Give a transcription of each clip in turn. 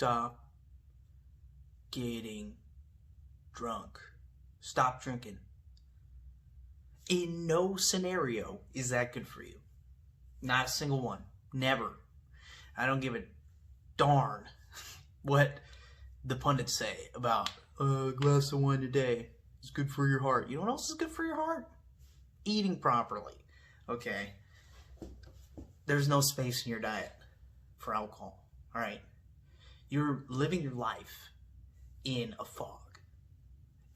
Stop getting drunk. Stop drinking. In no scenario is that good for you. Not a single one. Never. I don't give a darn what the pundits say about a glass of wine a day is good for your heart. You know what else is good for your heart? Eating properly. Okay? There's no space in your diet for alcohol. Alright? You're living your life in a fog.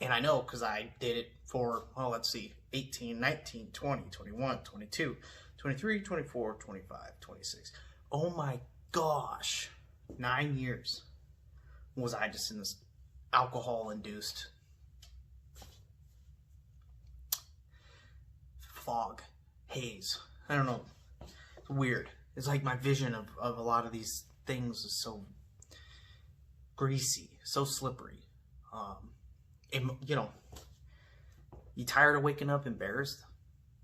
And I know because I did it for, well, let's see, 18, 19, 20, 21, 22, 23, 24, 25, 26. Oh my gosh. 9 years was I just in this alcohol-induced fog, haze. I don't know. It's weird. It's like my vision of a lot of these things is so greasy, so slippery. And, you know, you tired of waking up embarrassed?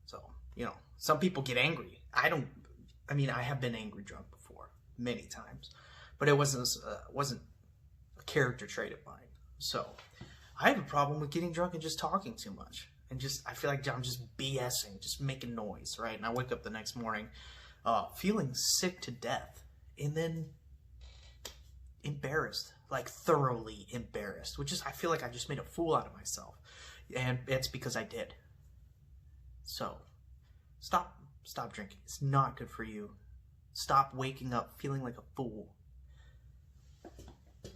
So, you know, some people get angry. I have been angry drunk before, many times. But it wasn't a character trait of mine. So, I have a problem with getting drunk and just talking too much. And just, I feel like I'm just BSing, just making noise, right? And I wake up the next morning feeling sick to death. And then embarrassed, like thoroughly embarrassed, which is, I feel like I just made a fool out of myself. And it's because I did. So, stop drinking. It's not good for you. Stop waking up feeling like a fool.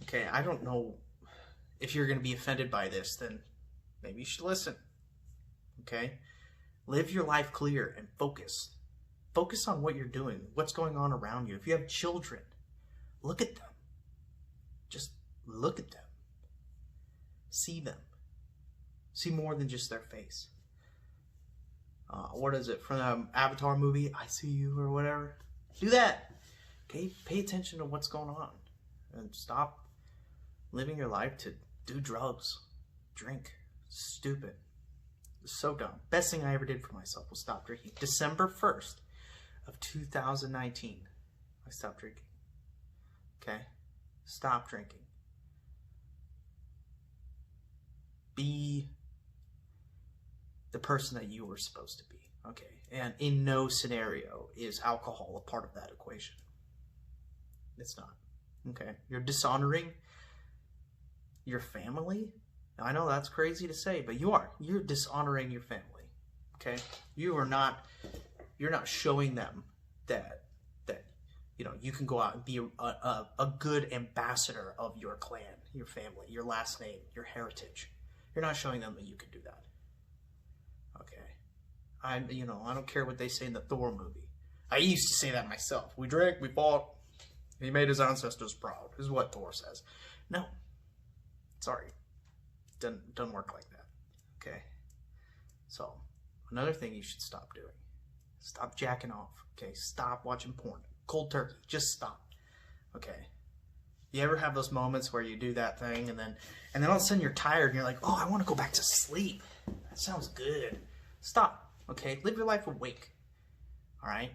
Okay, I don't know if you're going to be offended by this, then maybe you should listen. Okay? Live your life clear and focus. Focus on what you're doing, what's going on around you. If you have children, look at them. Just look at them. See them. See more than just their face. What is it from the Avatar movie? I see you or whatever. Do that. Okay? Pay attention to what's going on. And stop living your life to do drugs. Drink. Stupid. So dumb. Best thing I ever did for myself was stop drinking. December 1st of 2019. I stopped drinking. Okay? Stop drinking. Be the person that you were supposed to be. Okay? And in no scenario is alcohol a part of that equation. It's not. Okay? You're dishonoring your family. Now, I know that's crazy to say, but you are. You're dishonoring your family. Okay? You're not showing them that you know, you can go out and be a good ambassador of your clan, your family, your last name, your heritage. You're not showing them that you can do that. Okay. I don't care what they say in the Thor movie. I used to say that myself. We drank, we fought. He made his ancestors proud, is what Thor says. No. Sorry. Doesn't work like that. Okay? So, another thing you should stop doing. Stop jacking off. Okay? Stop watching porn. Cold turkey. Just stop. Okay? You ever have those moments where you do that thing and then all of a sudden you're tired and you're like, oh, I want to go back to sleep. That sounds good. Stop. Okay? Live your life awake. Alright?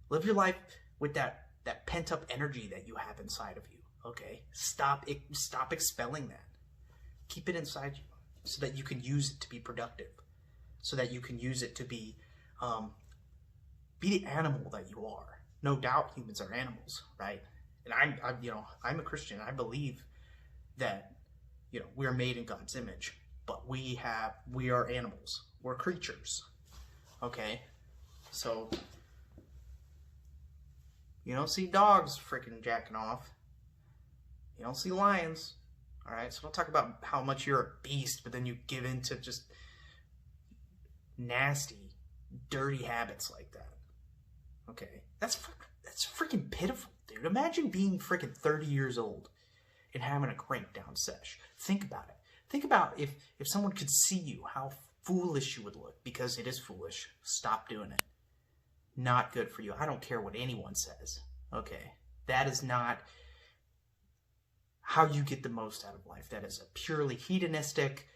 Live your life with that pent-up energy that you have inside of you. Okay? Stop expelling that. Keep it inside you so that you can use it to be productive. So that you can use it to be the animal that you are. No doubt humans are animals, right? And I'm a Christian. I believe that, we are made in God's image, but we are animals. We're creatures. Okay? So, you don't see dogs freaking jacking off. You don't see lions. Alright? So don't talk about how much you're a beast, but then you give in to just nasty, dirty habits like that. Okay? That's freaking pitiful, dude. Imagine being freaking 30 years old and having a crankdown sesh. Think about it. Think about if someone could see you, how foolish you would look, because it is foolish. Stop doing it. Not good for you. I don't care what anyone says. Okay? That is not how you get the most out of life. That is a purely hedonistic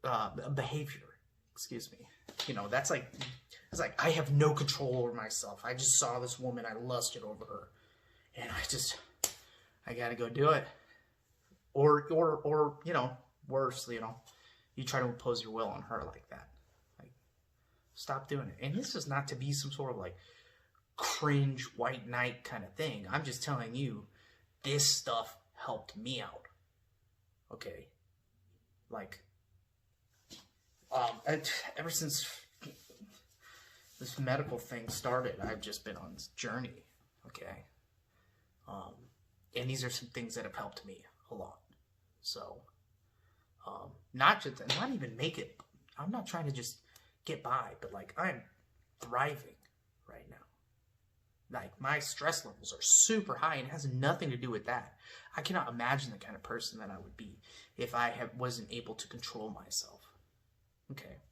behavior. Excuse me. That's like, it's like I have no control over myself. I just saw this woman, I lusted over her, And I gotta go do it. Or you know, worse, you know, you try to impose your will on her like that. Like, stop doing it. And this is not to be some sort of like cringe white knight kind of thing. I'm just telling you, this stuff helped me out. Okay? Like, ever since this medical thing started, I've just been on this journey. Okay? And these are some things that have helped me a lot. So, not even make it. I'm not trying to just get by, but like, I'm thriving right now. Like, my stress levels are super high, and it has nothing to do with that. I cannot imagine the kind of person that I would be if I wasn't able to control myself. Okay.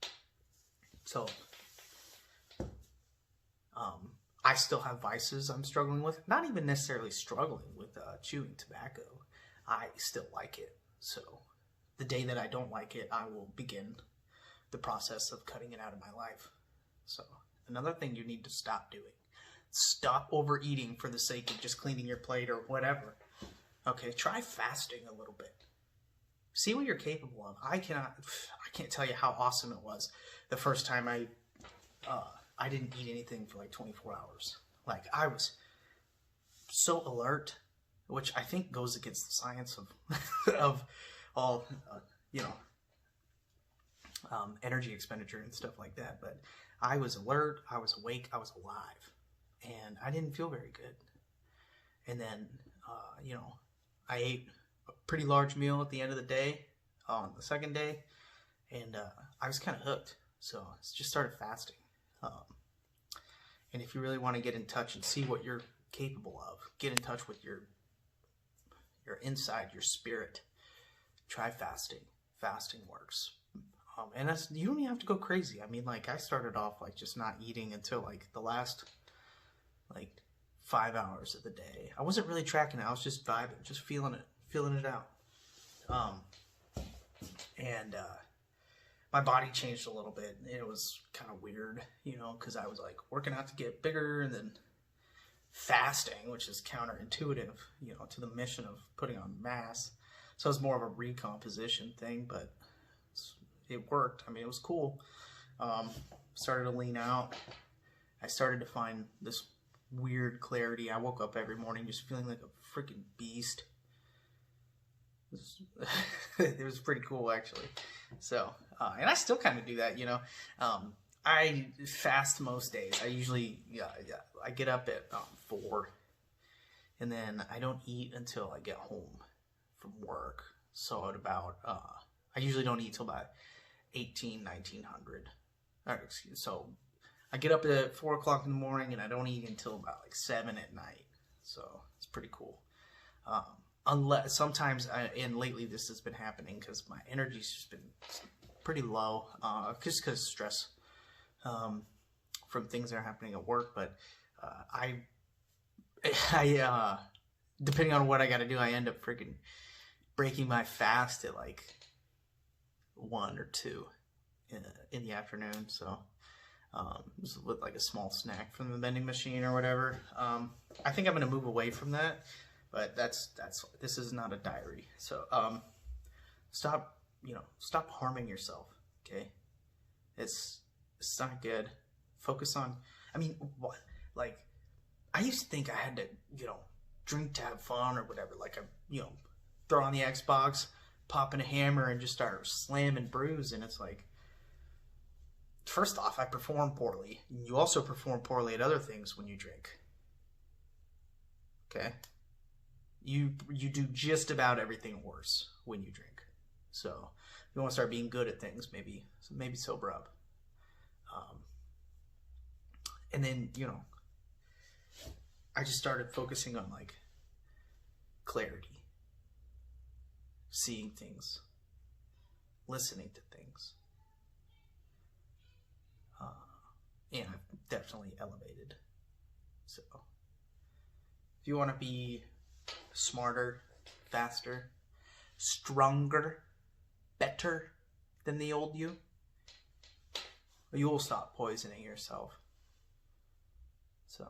So, I still have vices I'm struggling with. Not even necessarily struggling with chewing tobacco. I still like it. So, the day that I don't like it, I will begin the process of cutting it out of my life. So, another thing you need to stop doing. Stop overeating for the sake of just cleaning your plate or whatever. Okay, try fasting a little bit. See what you're capable of. I can't tell you how awesome it was the first time I didn't eat anything for like 24 hours. Like, I was so alert, which I think goes against the science of all, you know, energy expenditure and stuff like that. But I was alert, I was awake, I was alive, and I didn't feel very good. And then, you know, I ate a pretty large meal at the end of the day, on the second day, and I was kind of hooked. So I just started fasting. And if you really want to get in touch and see what you're capable of, get in touch with your inside, your spirit, try fasting. Fasting works. And you don't even have to go crazy. I mean, like, I started off like just not eating until like the last like 5 hours of the day. I wasn't really tracking it. I was just vibing, just feeling it out. My body changed a little bit. It was kind of weird, you know, because I was like working out to get bigger and then fasting, which is counterintuitive, you know, to the mission of putting on mass. So it was more of a recomposition thing, but it worked. I mean, it was cool. Started to lean out. I started to find this weird clarity. I woke up every morning just feeling like a freaking beast. It was pretty cool, actually. So, and I still kind of do that, you know. I fast most days. I usually, I get up at 4, and then I don't eat until I get home from work. So at about, I usually don't eat till about 1900. So I get up at 4 o'clock in the morning, and I don't eat until about like 7 at night. So it's pretty cool. Unless sometimes, and lately this has been happening because my energy's just been pretty low, just because stress from things that are happening at work. But I depending on what I got to do, I end up freaking breaking my fast at like 1 or 2 in the afternoon. So just with like a small snack from the vending machine or whatever. I think I'm gonna move away from that. But this is not a diary. So stop harming yourself, okay? It's not good. Focus on, I mean, what? Like, I used to think I had to, you know, drink to have fun or whatever. Like, throw on the Xbox, pop in a hammer, and just start slamming brews. And it's like, first off, I perform poorly. You also perform poorly at other things when you drink. Okay? You do just about everything worse when you drink. So if you want to start being good at things, maybe sober up. And then, you know, I just started focusing on like clarity, seeing things, listening to things. And I've definitely elevated. So if you want to be smarter, faster, stronger, better than the old you will stop poisoning yourself. So